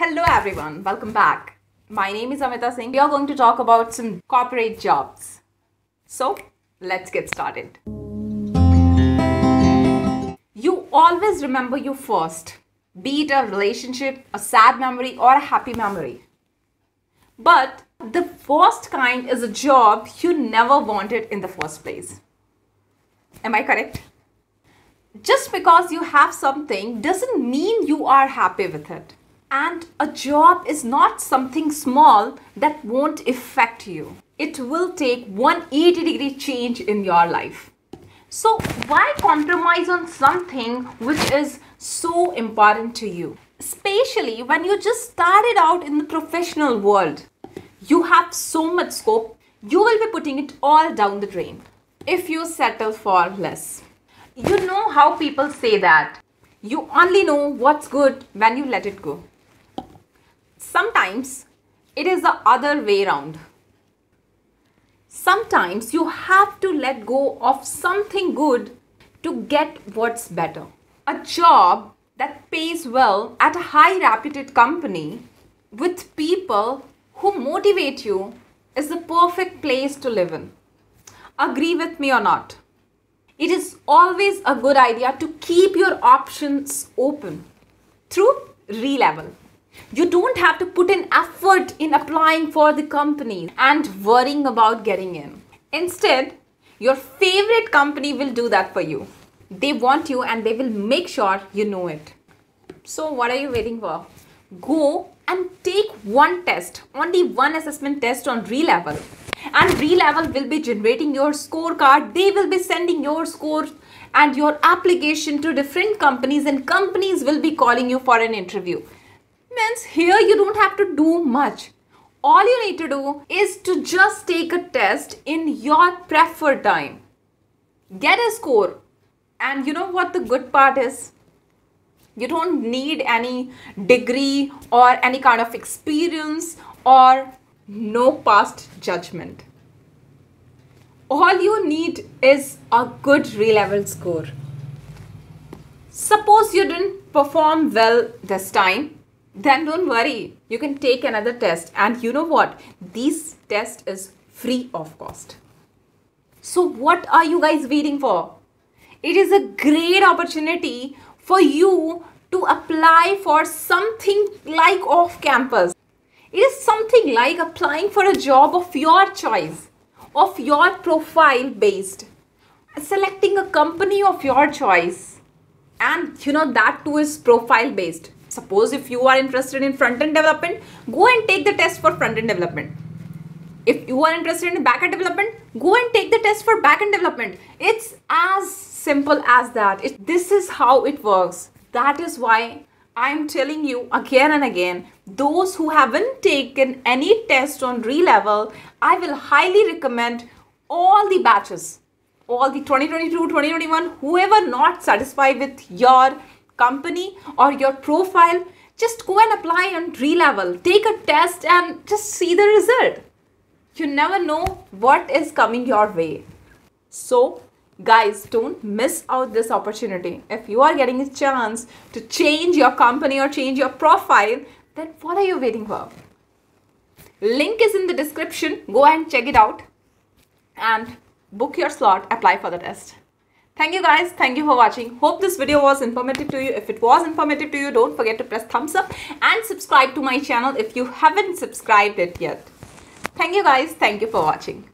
Hello everyone, welcome back. My name is Amita Singh. We are going to talk about some corporate jobs. So let's get started. You always remember your first, be it a relationship, a sad memory or a happy memory. But the first kind is a job you never wanted in the first place. Am I correct? Just because you have something doesn't mean you are happy with it. And a job is not something small that won't affect you. It will take 180-degree change in your life. So why compromise on something which is so important to you? Especially when you just started out in the professional world. You have so much scope, you will be putting it all down the drain if you settle for less. You know how people say that you only know what's good when you let it go. Sometimes it is the other way around. Sometimes you have to let go of something good to get what's better. A job that pays well at a high reputed company with people who motivate you is the perfect place to live in. Agree with me or not? It is always a good idea to keep your options open through re-level. You don't have to put in effort in applying for the company and worrying about getting in. Instead, your favorite company will do that for you. They want you and they will make sure you know it. So what are you waiting for? Go and take one test, only one assessment test on re-level. And re-level will be generating your scorecard. They will be sending your score and your application to different companies, and companies will be calling you for an interview. Means here you don't have to do much. All you need to do is to just take a test in your preferred time. Get a score. And you know what the good part is? You don't need any degree or any kind of experience or no past judgment. All you need is a good re-level score. Suppose you didn't perform well this time, then don't worry. You can take another test. And you know what? This test is free of cost. So what are you guys waiting for? It is a great opportunity for you to apply for something like off campus. It is something like applying for a job of your choice, of your profile based, selecting a company of your choice. And you know that too is profile based. Suppose if you are interested in front-end development, go and take the test for front-end development. If you are interested in back-end development, go and take the test for back-end development. It's as simple as that. This is how it works. That is why I'm telling you again and again, those who haven't taken any test on re-level, I will highly recommend all the batches, all the 2022, 2021, whoever not satisfied with your company or your profile, just go and apply on re-level. Take a test and just see the result. You never know what is coming your way. So guys, don't miss out this opportunity. If you are getting a chance to change your company or change your profile, then what are you waiting for? Link is in the description. Go and check it out and book your slot, apply for the test. Thank you guys. Thank you for watching. Hope this video was informative to you. If it was informative to you, don't forget to press thumbs up and subscribe to my channel if you haven't subscribed it yet. Thank you guys. Thank you for watching.